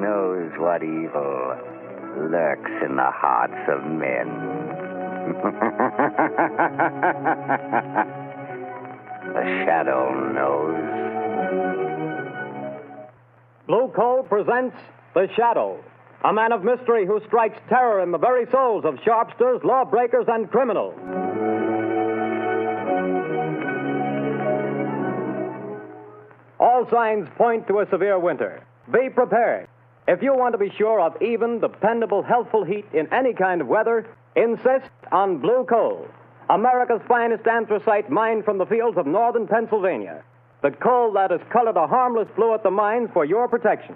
knows what evil lurks in the hearts of men. The shadow knows. Blue Coal presents The Shadow, a man of mystery who strikes terror in the very souls of sharpsters, lawbreakers, and criminals. All signs point to a severe winter. Be prepared. If you want to be sure of even, dependable, healthful heat in any kind of weather, insist on Blue Coal, America's finest anthracite mined from the fields of northern Pennsylvania. The coal that has colored a harmless blue at the mines for your protection.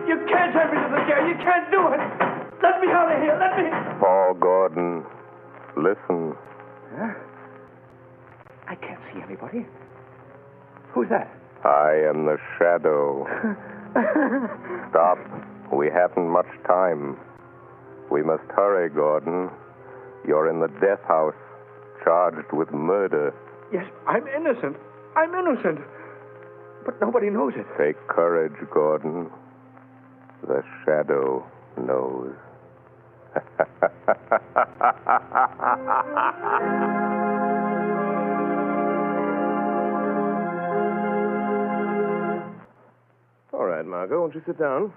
You can't have me to the jail. You can't do it. Let me out of here. Let me... Paul Gordon, listen. Huh? I can't see anybody. Who's that? I am the Shadow. Stop. We haven't much time. We must hurry, Gordon. You're in the death house, charged with murder. Yes, I'm innocent. I'm innocent. But nobody knows it. Take courage, Gordon. The Shadow knows. All right, Margot, won't you sit down?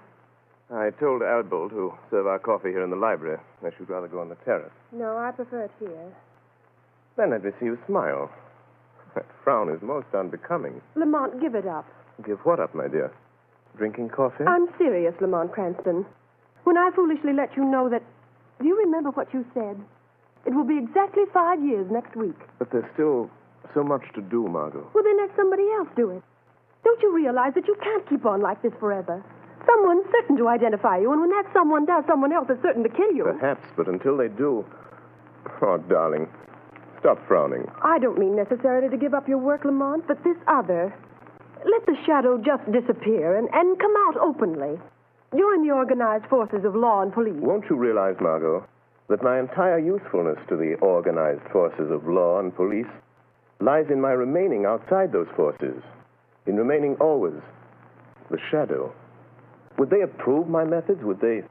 I told Albo to serve our coffee here in the library, unless you'd rather go on the terrace. No, I prefer it here. Then let me see you smile. That frown is most unbecoming. Lamont, give it up. Give what up, my dear? Drinking coffee? I'm serious, Lamont Cranston. When I foolishly let you know that... Do you remember what you said? It will be exactly 5 years next week. But there's still so much to do, Margot. Well, then let somebody else do it. Don't you realize that you can't keep on like this forever? Someone's certain to identify you, and when that someone does, someone else is certain to kill you. Perhaps, but until they do... Oh, darling, stop frowning. I don't mean necessarily to give up your work, Lamont, but this other. Let the shadow just disappear and come out openly. Join the organized forces of law and police. Won't you realize, Margot, that my entire usefulness to the organized forces of law and police lies in my remaining outside those forces, in remaining always the shadow? Would they approve my methods? Would they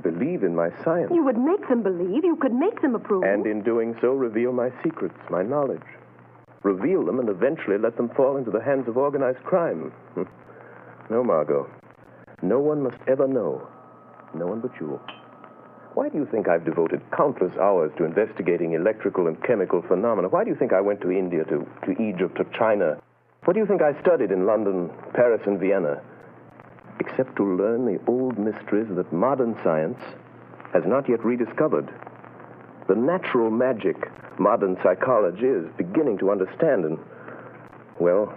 believe in my science? You would make them believe. You could make them approve. And in doing so, reveal my secrets, my knowledge. Reveal them and eventually let them fall into the hands of organized crime. No, Margot. No one must ever know. No one but you. Why do you think I've devoted countless hours to investigating electrical and chemical phenomena? Why do you think I went to India, to Egypt, to China? What do you think I studied in London, Paris, and Vienna? Except to learn the old mysteries that modern science has not yet rediscovered. The natural magic modern psychology is beginning to understand, and, well,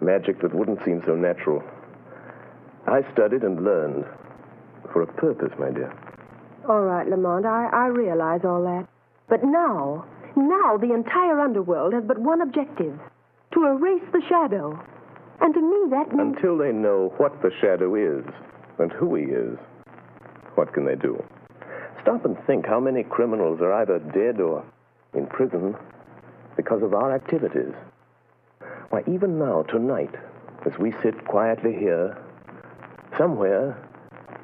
magic that wouldn't seem so natural. I studied and learned for a purpose, my dear. All right, Lamont, I realize all that. But now the entire underworld has but one objective: to erase the shadow. And to me, that means... Until they know what the shadow is and who he is, what can they do? Stop and think how many criminals are either dead or in prison because of our activities. Why, even now, tonight, as we sit quietly here, somewhere,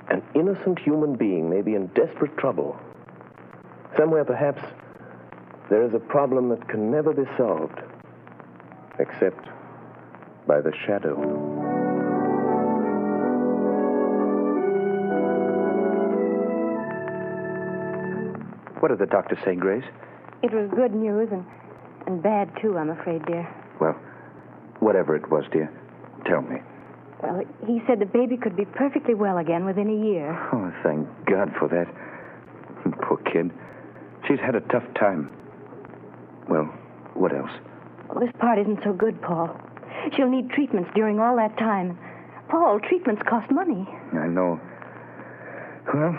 an innocent human being may be in desperate trouble. Somewhere, perhaps, there is a problem that can never be solved, except by the shadow. What did the doctor say, Grace? It was good news and bad, too, I'm afraid, dear. Well, whatever it was, dear, tell me. Well, he said the baby could be perfectly well again within a year. Oh, thank God for that. Poor kid. She's had a tough time. Well, what else? Well, this part isn't so good, Paul. She'll need treatments during all that time. Paul, treatments cost money. I know. Well,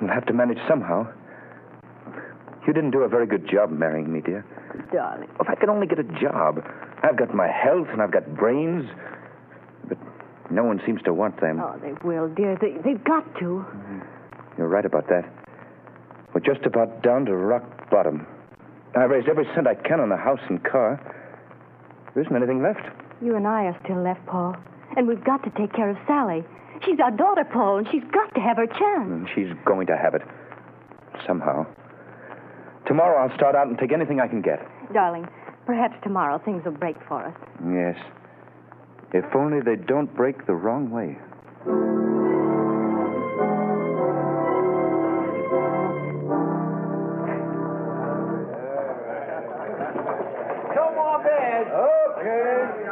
we'll have to manage somehow. You didn't do a very good job marrying me, dear. Darling. If I could only get a job. I've got my health and I've got brains, but no one seems to want them. Oh, they will, dear. They've got to. You're right about that. We're just about down to rock bottom. I've raised every cent I can on the house and car. There isn't anything left. You and I are still left, Paul. And we've got to take care of Sally. She's our daughter, Paul, and she's got to have her chance. And she's going to have it. Somehow. Tomorrow I'll start out and take anything I can get. Darling, perhaps tomorrow things will break for us. Yes. If only they don't break the wrong way.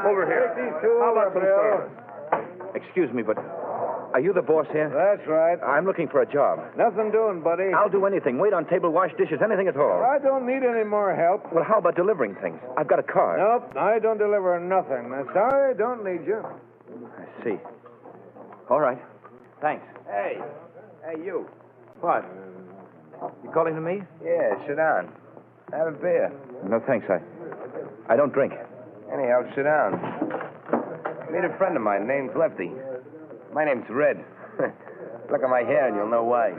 Over here. How about some service? Excuse me, but are you the boss here? That's right. I'm looking for a job. Nothing doing, buddy. I'll do anything. Wait on table, wash dishes, anything at all. I don't need any more help. Well, how about delivering things? I've got a car. Nope, I don't deliver nothing. Sorry, don't need you. I see. All right. Thanks. Hey, you. What? You calling to me? Yeah, sit down. Have a beer. No, thanks. I don't drink. Anyhow, sit down. Meet a friend of mine. Name's Lefty. My name's Red. Look at my hair and you'll know why.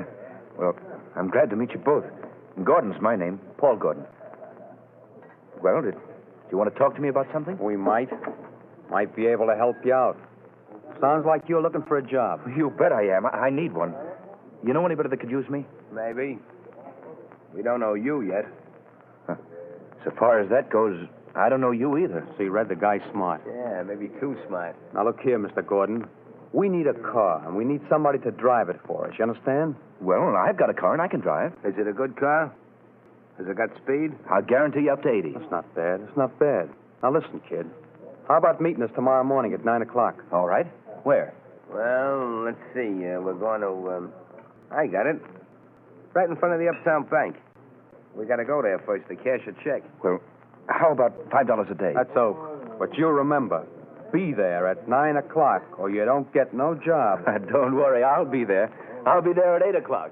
Well, I'm glad to meet you both. Gordon's my name. Paul Gordon. Well, do you want to talk to me about something? We might. Might be able to help you out. Sounds like you're looking for a job. You bet I am. I need one. You know anybody that could use me? Maybe. We don't know you yet. Huh. So far as that goes, I don't know you either. See, Red, the guy's smart. Yeah, maybe too smart. Now, look here, Mr. Gordon. We need a car, and we need somebody to drive it for us. You understand? Well, I've got a car, and I can drive. Is it a good car? Has it got speed? I'll guarantee you up to 80. That's not bad. It's not bad. Now, listen, kid. How about meeting us tomorrow morning at 9 o'clock? All right. Where? Well, let's see. We're going to, I got it. Right in front of the Uptown Bank. We got to go there first to cash a check. Well, how about $5 a day? That's so. But you remember, be there at 9 o'clock, or you don't get no job. Don't worry, I'll be there. I'll be there at 8 o'clock.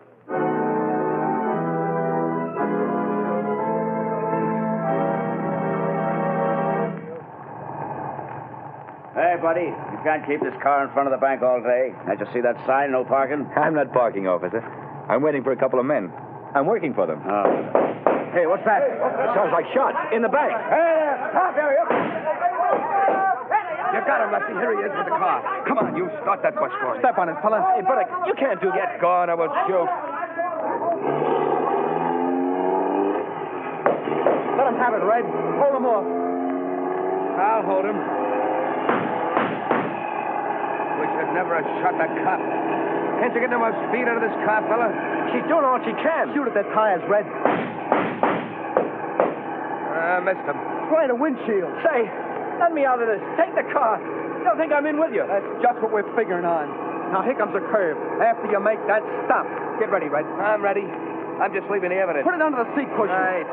Hey, buddy, you can't keep this car in front of the bank all day. Can't you see that sign, no parking? I'm not parking, officer. I'm waiting for a couple of men. I'm working for them. Oh. Hey, what's that? Sounds like shots in the bank. Hey, stop there, you. You got him, Lefty. Here he is with the car. Come on, you start that bus for us. Step on it, fella. Hey, buddy, you can't do that. Get gone, I will shoot. Let him have it, Red. Hold him off. I'll hold him. We should never have shot that cop. Can't you get no more speed out of this car, fella? She's doing all she can. Shoot at their tires, Red. Missed him. Try the windshield. Say, let me out of this. Take the car. They'll think I'm in with you. That's just what we're figuring on. Now, here comes a curve. After you make that stop, get ready, Red. I'm ready. I'm just leaving the evidence. Put it under the seat cushion. Right.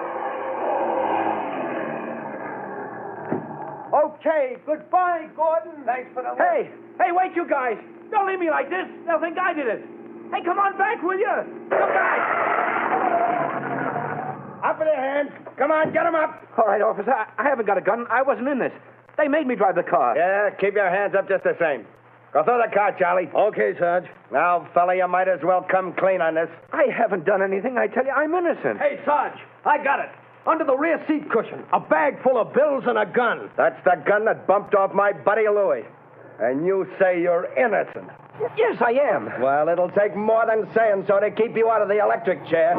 Okay, goodbye, Gordon. Thanks for the... Hey, wait, you guys. Don't leave me like this. They'll think I did it. Hey, come on back, will you? Come back. Up with their hands. Come on, get them up. All right, officer. I haven't got a gun. I wasn't in this. They made me drive the car. Yeah, keep your hands up just the same. Go through the car, Charlie. Okay, Sarge. Now, fella, you might as well come clean on this. I haven't done anything. I tell you, I'm innocent. Hey, Sarge, I got it. Under the rear seat cushion, a bag full of bills and a gun. That's the gun that bumped off my buddy Louis. And you say you're innocent. Yes, I am. Well, it'll take more than saying so to keep you out of the electric chair.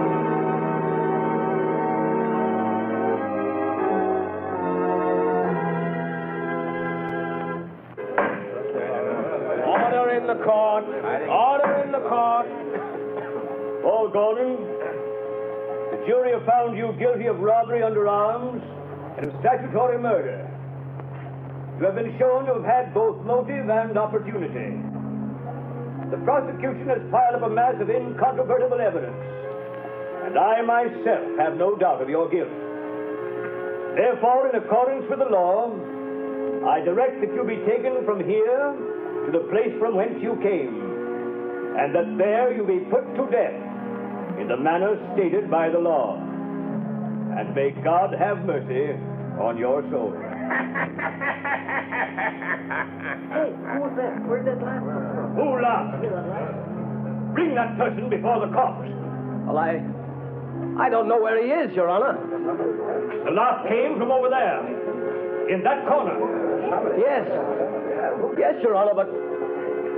Order in the court. Order in the court. Paul Gordon, the jury have found you guilty of robbery under arms and of statutory murder. You have been shown to have had both motive and opportunity. The prosecution has piled up a mass of incontrovertible evidence, and I myself have no doubt of your guilt. Therefore, in accordance with the law, I direct that you be taken from here to the place from whence you came, and that there you be put to death in the manner stated by the law. And may God have mercy on your soul. Hey, who's that? Where'd that laugh come from? Who laughed? Bring that person before the cops. Well, I don't know where he is, Your Honor. The laugh came from over there. in that corner. Yes. Yes, Your Honor, but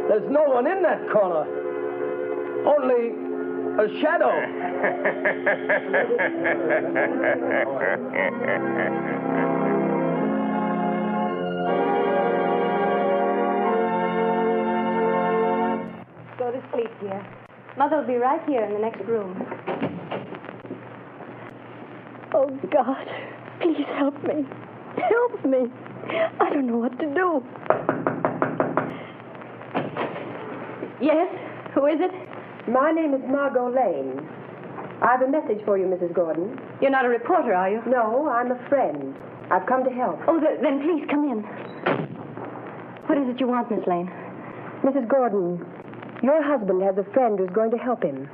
there's no one in that corner. Only a shadow. Go to sleep, dear. Mother will be right here in the next room. Oh, God. Please help me. Help me. I don't know what to do. Yes? Who is it? My name is Margot Lane. I have a message for you, Mrs. Gordon. You're not a reporter, are you? No, I'm a friend. I've come to help. Oh, then please come in. What is it you want, Miss Lane? Mrs. Gordon, your husband has a friend who's going to help him.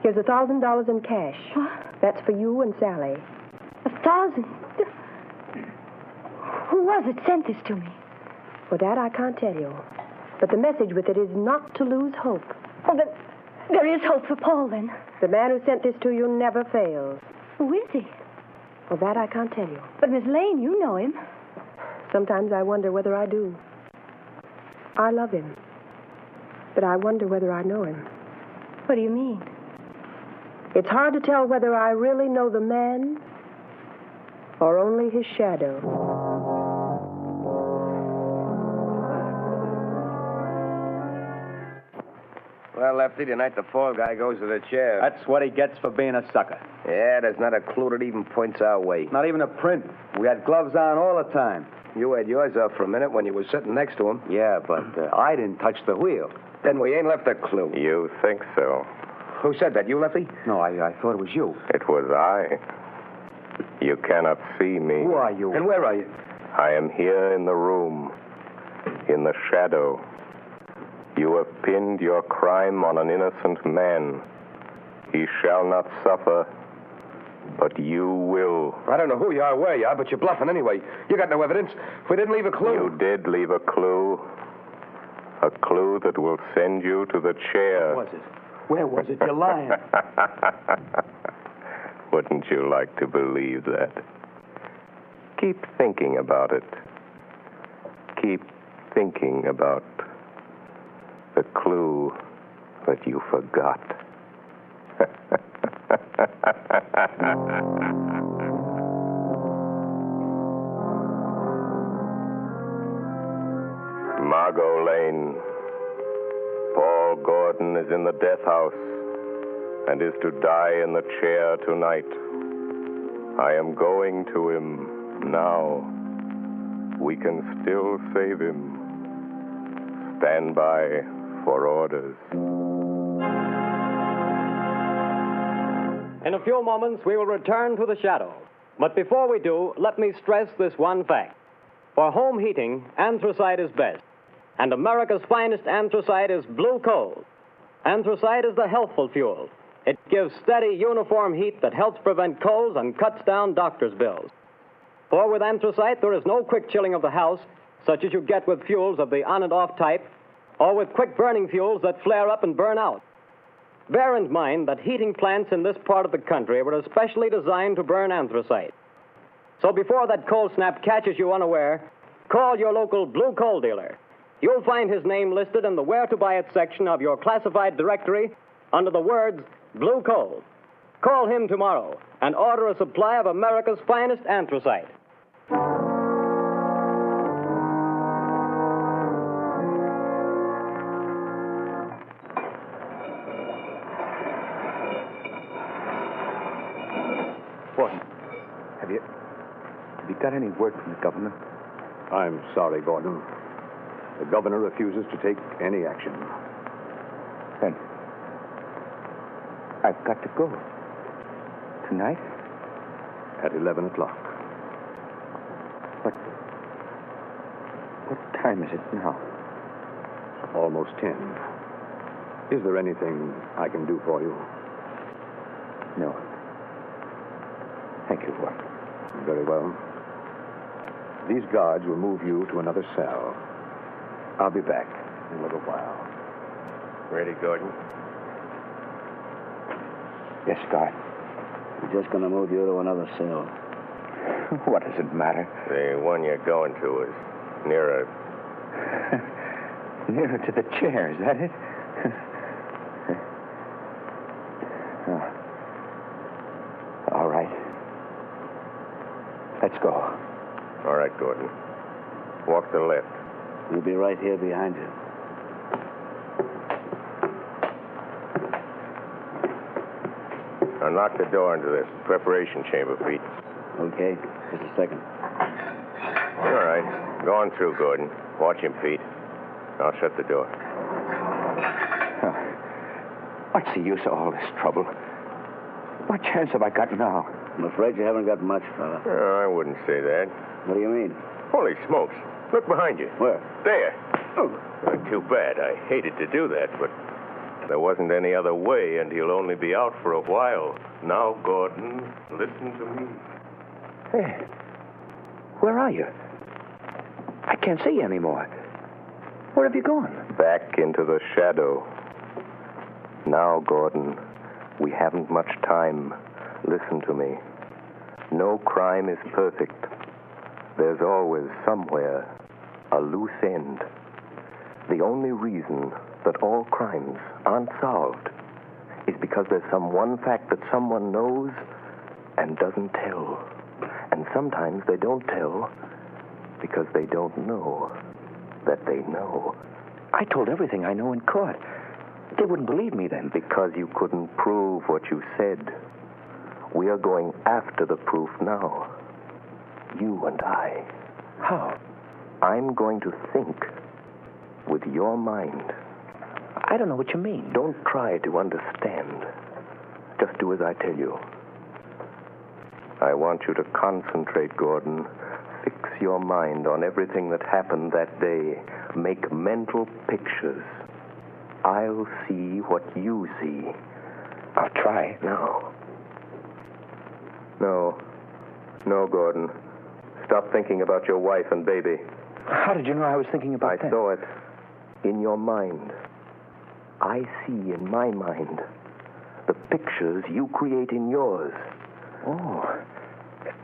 Here's $1,000 in cash. What? That's for you and Sally. 1,000? Who was it sent this to me? For that, I can't tell you. But the message with it is not to lose hope. Oh, then there is hope for Paul, then. The man who sent this to you never fails. Who is he? Well, that I can't tell you. But, Miss Lane, you know him. Sometimes I wonder whether I do. I love him. But I wonder whether I know him. What do you mean? It's hard to tell whether I really know the man or only his shadow. Well, Lefty, tonight the fall guy goes to the chair. That's what he gets for being a sucker. Yeah, there's not a clue that even points our way. Not even a print. We had gloves on all the time. You had yours off for a minute when you were sitting next to him. Yeah, but I didn't touch the wheel. Then we ain't left a clue. You think so? Who said that? You, Lefty? No, I thought it was you. It was I. You cannot see me. Who are you? And where are you? I am here in the room, in the shadow. You have pinned your crime on an innocent man. He shall not suffer, but you will. I don't know who you are, where you are, but you're bluffing anyway. You got no evidence. We didn't leave a clue. You did leave a clue. A clue that will send you to the chair. Where was it? Where was it? You're lying. Wouldn't you like to believe that? Keep thinking about it. Keep thinking about the clue that you forgot. Margot Lane. Paul Gordon is in the death house and is to die in the chair tonight. I am going to him now. We can still save him. Stand by for orders. In a few moments, we will return to the shadow. But before we do, let me stress this one fact. For home heating, anthracite is best. And America's finest anthracite is blue coal. Anthracite is the healthful fuel. It gives steady, uniform heat that helps prevent colds and cuts down doctor's bills. For with anthracite, there is no quick chilling of the house, such as you get with fuels of the on and off type, or with quick-burning fuels that flare up and burn out. Bear in mind that heating plants in this part of the country were especially designed to burn anthracite. So before that cold snap catches you unaware, call your local blue coal dealer. You'll find his name listed in the Where to Buy It section of your classified directory under the words Blue Coal. Call him tomorrow and order a supply of America's finest anthracite. Gordon, have you got any word from the governor? I'm sorry, Gordon. The governor refuses to take any action. Then I've got to go. Tonight? At 11 o'clock. What time is it now? Almost 10. Is there anything I can do for you? No. Thank you, Gordon. Very well. These guards will move you to another cell. I'll be back in a little while. Ready, Gordon? Yes, guard. We're just going to move you to another cell. What does it matter? The one you're going to is nearer. Nearer to the chair, is that it? Oh. All right. Let's go. All right, Gordon. Walk to the left. We'll be right here behind you. Unlock the door into this preparation chamber, Pete. Okay, just a second. All right. Go on through, Gordon. Watch him, Pete. I'll shut the door. What's the use of all this trouble? What chance have I got now? I'm afraid you haven't got much, fella. I wouldn't say that. What do you mean? Holy smokes. Look behind you. Where? There. Oh. Too bad. I hated to do that, but there wasn't any other way, and he'll only be out for a while. Now, Gordon, listen to me. Hey, where are you? I can't see you anymore. Where have you gone? Back into the shadow. Now, Gordon, we haven't much time. Listen to me. No crime is perfect. There's always, somewhere, a loose end. The only reason that all crimes aren't solved is because there's some one fact that someone knows and doesn't tell. And sometimes they don't tell because they don't know that they know. I told everything I know in court. They wouldn't believe me then. Because you couldn't prove what you said. We are going after the proof now. You and I. How? I'm going to think with your mind. I don't know what you mean. Don't try to understand. Just do as I tell you. I want you to concentrate, Gordon. Fix your mind on everything that happened that day. Make mental pictures. I'll see what you see. I'll try. No, Gordon. Stop thinking about your wife and baby. How did you know I was thinking about that? I saw it in your mind. I see in my mind the pictures you create in yours. Oh,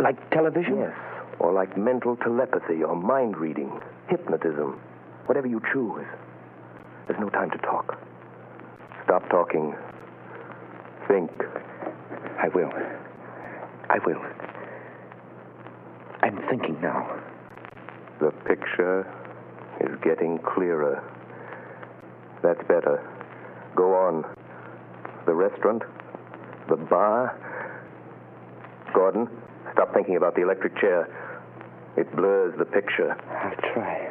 like television? Yes, or like mental telepathy or mind reading, hypnotism, whatever you choose. There's no time to talk. Stop talking. Think. I will. I'm thinking now. The picture is getting clearer. That's better. Go on. The restaurant? The bar? Gordon, stop thinking about the electric chair. It blurs the picture. I'll try.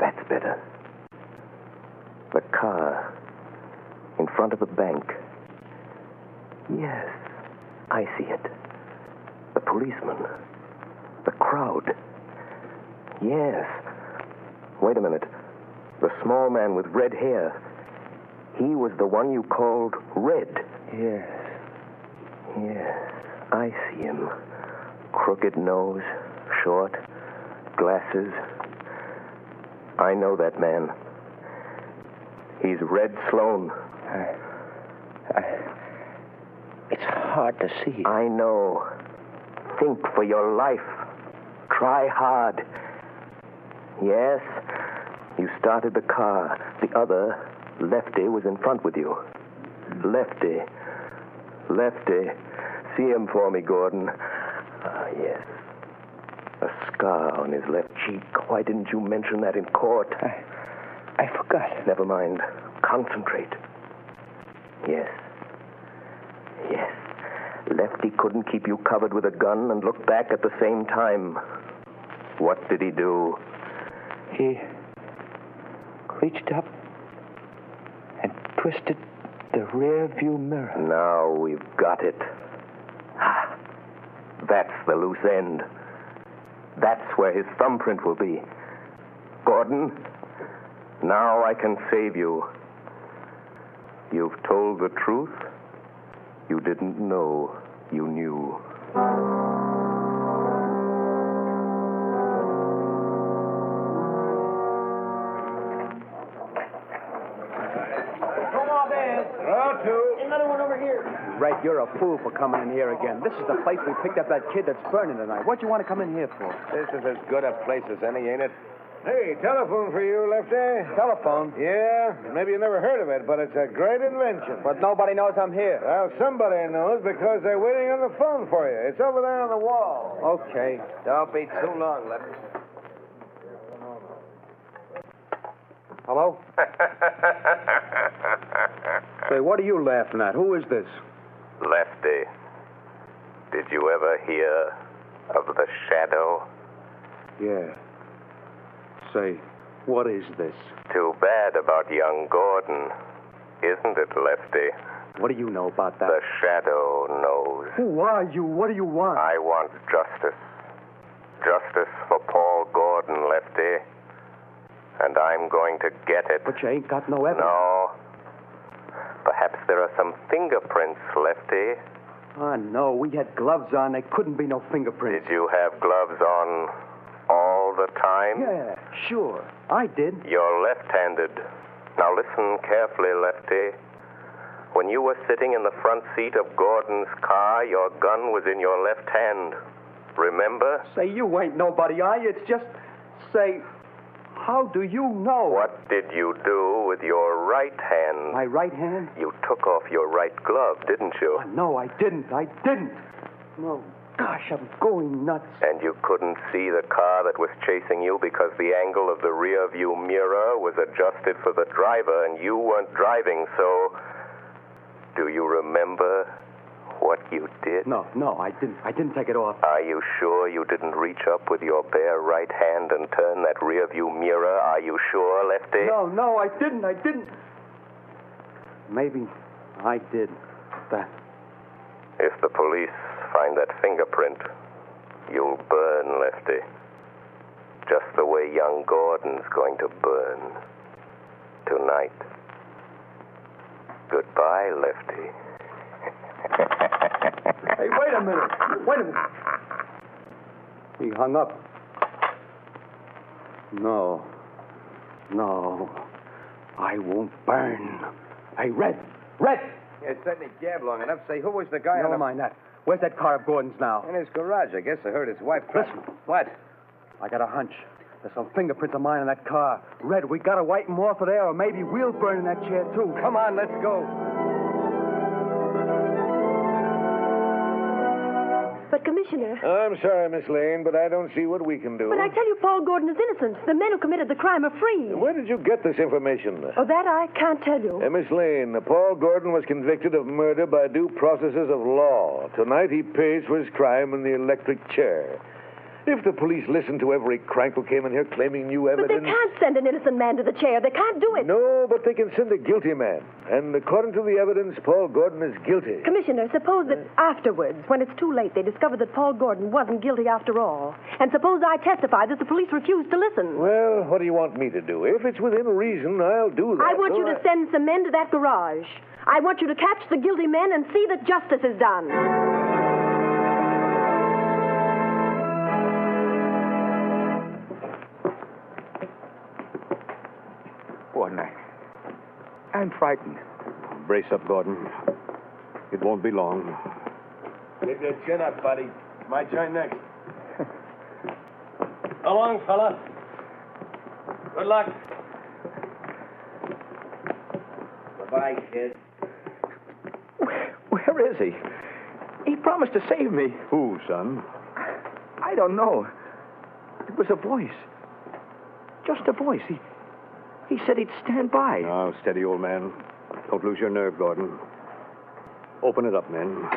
That's better. The car in front of the bank. Yes, I see it. The policeman. The crowd. Yes. Wait a minute. The small man with red hair. He was the one you called Red. Yes. I see him. Crooked nose, short, glasses. I know that man. He's Red Sloan. It's hard to see. I know. Think for your life. Try hard. Yes, you started the car. The other, Lefty, was in front with you. Lefty. See him for me, Gordon. Yes. A scar on his left cheek. Why didn't you mention that in court? I forgot. Never mind. Concentrate. Yes. Lefty couldn't keep you covered with a gun and look back at the same time. What did he do? He reached up and twisted the rear view mirror. Now we've got it. That's the loose end. That's where his thumbprint will be. Gordon, now I can save you. You've told the truth. You didn't know you knew. Another one over here. Red, you're a fool for coming in here again. This is the place we picked up that kid that's burning tonight. What'd you want to come in here for? This is as good a place as any, ain't it? Hey, telephone for you, Lefty. Telephone? Yeah, maybe you never heard of it, but it's a great invention. But nobody knows I'm here. Well, somebody knows because they're waiting on the phone for you. It's over there on the wall. Okay. Don't be too long, Lefty. Hello? Say, what are you laughing at? Who is this? Lefty, did you ever hear of the shadow? Yeah. Say, what is this? Too bad about young Gordon, isn't it, Lefty? What do you know about that? The shadow knows. Who are you? What do you want? I want justice. Justice for Paul Gordon, Lefty. And I'm going to get it. But you ain't got no evidence. No. Perhaps there are some fingerprints, Lefty. Oh, no. We had gloves on. There couldn't be no fingerprints. Did you have gloves on all the time? Yeah, sure. I did. You're left-handed. Now listen carefully, Lefty. When you were sitting in the front seat of Gordon's car, your gun was in your left hand. Remember? Say, you ain't nobody, are you? It's just... Say... How do you know? What did you do with your right hand? My right hand? You took off your right glove, didn't you? Oh, no, I didn't. No, gosh, I'm going nuts. And you couldn't see the car that was chasing you because the angle of the rear view mirror was adjusted for the driver and you weren't driving, so... Do you remember what you did? No, I didn't take it off. Are you sure you didn't reach up with your bare right hand and turn that rear view mirror? Are you sure, Lefty? No, I didn't. Maybe I did. That. If the police find that fingerprint, you'll burn, Lefty. Just the way young Gordon's going to burn. Tonight. Goodbye, Lefty. Hey, wait a minute. He hung up. No, I won't burn. Hey, Red! Yeah, it's certainly gabbed long enough. Say, who was the guy Never mind that. Where's that car of Gordon's now? In his garage, I guess. I heard his wife... Listen. What? I got a hunch. There's some fingerprints of mine in that car. Red, we gotta wipe them off of there, or maybe we'll burn in that chair, too. Come on, let's go. But, Commissioner... I'm sorry, Miss Lane, but I don't see what we can do. But I tell you, Paul Gordon is innocent. The men who committed the crime are free. Where did you get this information? Oh, that I can't tell you. Miss Lane, Paul Gordon was convicted of murder by due processes of law. Tonight he pays for his crime in the electric chair. If the police listened to every crank who came in here claiming new evidence... But they can't send an innocent man to the chair. They can't do it. No, but they can send a guilty man. And according to the evidence, Paul Gordon is guilty. Commissioner, suppose that afterwards, when it's too late, they discover that Paul Gordon wasn't guilty after all. And suppose I testify that the police refused to listen. Well, what do you want me to do? If it's within reason, I'll do that. I want you to send some men to that garage. I want you to catch the guilty men and see that justice is done. Gordon, I'm frightened. Brace up, Gordon. It won't be long. Keep your chin up, buddy. My turn next. So long, fella. Good luck. Goodbye, kid. Where is he? He promised to save me. Who, son? I don't know. It was a voice. Just a voice. He said he'd stand by. Now, steady, old man. Don't lose your nerve, Gordon. Open it up, men.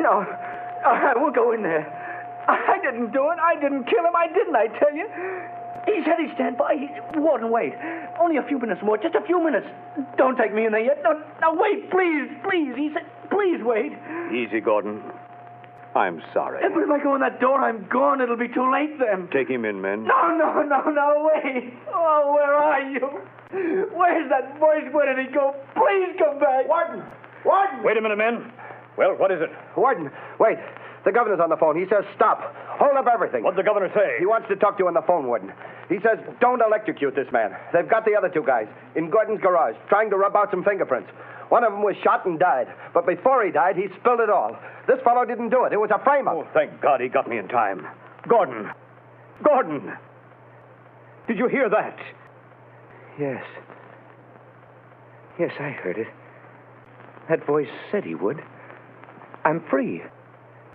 No, I won't go in there. I didn't do it. I didn't kill him. I didn't, I tell you. He said he'd stand by. Warden, wait. Only a few minutes more. Just a few minutes. Don't take me in there yet. No, wait, please. He said, please wait. Easy, Gordon. I'm sorry. But if I go in that door, I'm gone. It'll be too late then. Take him in, men. No, wait. Oh, where are you? Where's that voice? Where did he go? Please come back. Warden! Wait a minute, men. Well, what is it? Warden, wait. The governor's on the phone. He says stop. Hold up everything. What'd the governor say? He wants to talk to you on the phone, Warden. He says don't electrocute this man. They've got the other two guys in Gordon's garage trying to rub out some fingerprints. One of them was shot and died. But before he died, he spilled it all. This fellow didn't do it. It was a frame-up. Oh, thank God he got me in time. Gordon! Gordon! Did you hear that? Yes. Yes, I heard it. That voice said he would. I'm free.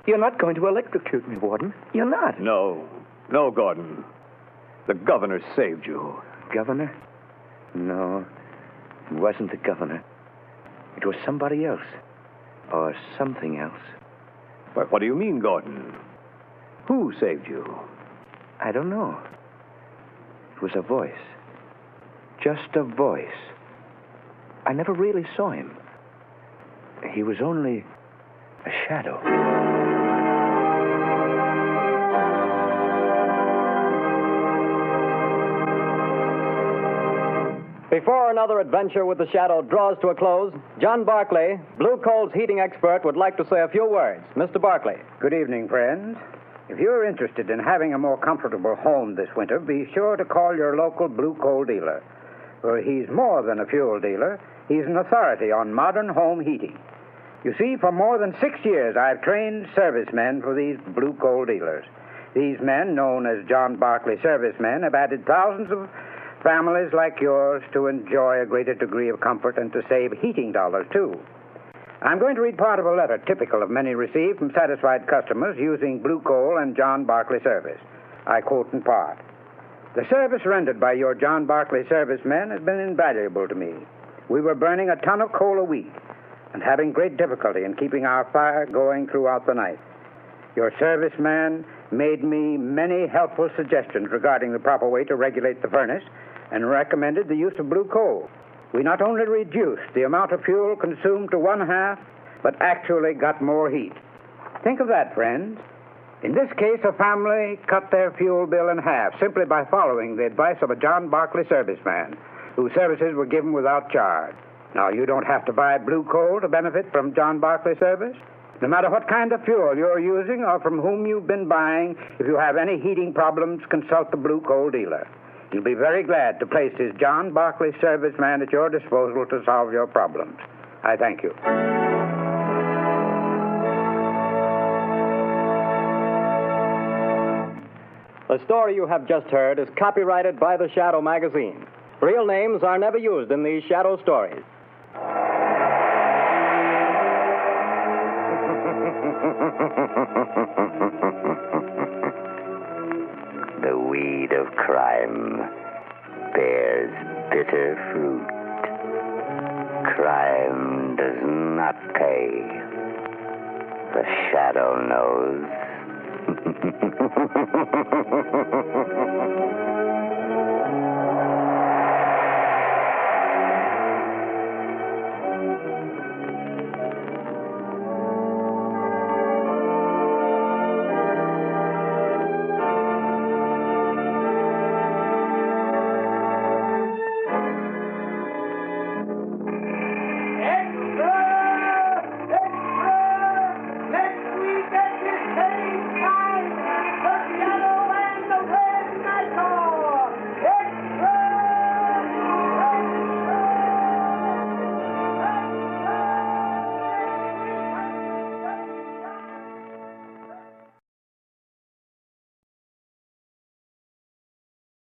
You're not going to electrocute me, Warden. You're not. No, Gordon. The governor saved you. Governor? No, it wasn't the governor. It was somebody else. Or something else. But what do you mean, Gordon? Who saved you? I don't know. It was a voice. Just a voice. I never really saw him. He was only a shadow. Before another adventure with the Shadow draws to a close, John Barclay, Blue Coal's heating expert, would like to say a few words. Mr. Barclay. Good evening, friends. If you're interested in having a more comfortable home this winter, be sure to call your local Blue Coal dealer. For he's more than a fuel dealer. He's an authority on modern home heating. You see, for more than 6 years, I've trained servicemen for these Blue Coal dealers. These men, known as John Barclay servicemen, have added thousands of families like yours to enjoy a greater degree of comfort and to save heating dollars, too. I'm going to read part of a letter typical of many received from satisfied customers using Blue Coal and John Barclay service. I quote in part. The service rendered by your John Barclay servicemen has been invaluable to me. We were burning a ton of coal a week and having great difficulty in keeping our fire going throughout the night. Your serviceman made me many helpful suggestions regarding the proper way to regulate the furnace and recommended the use of Blue Coal. We not only reduced the amount of fuel consumed to 1/2, but actually got more heat. Think of that, friends. In this case, a family cut their fuel bill in half simply by following the advice of a John Barclay serviceman, whose services were given without charge. Now, you don't have to buy Blue Coal to benefit from John Barclay service. No matter what kind of fuel you're using or from whom you've been buying, if you have any heating problems, consult the Blue Coal dealer. He'll be very glad to place his John Barclay serviceman at your disposal to solve your problems. I thank you. The story you have just heard is copyrighted by the Shadow magazine. Real names are never used in these Shadow stories. The weed of crime bears bitter fruit. Crime does not pay. The Shadow knows.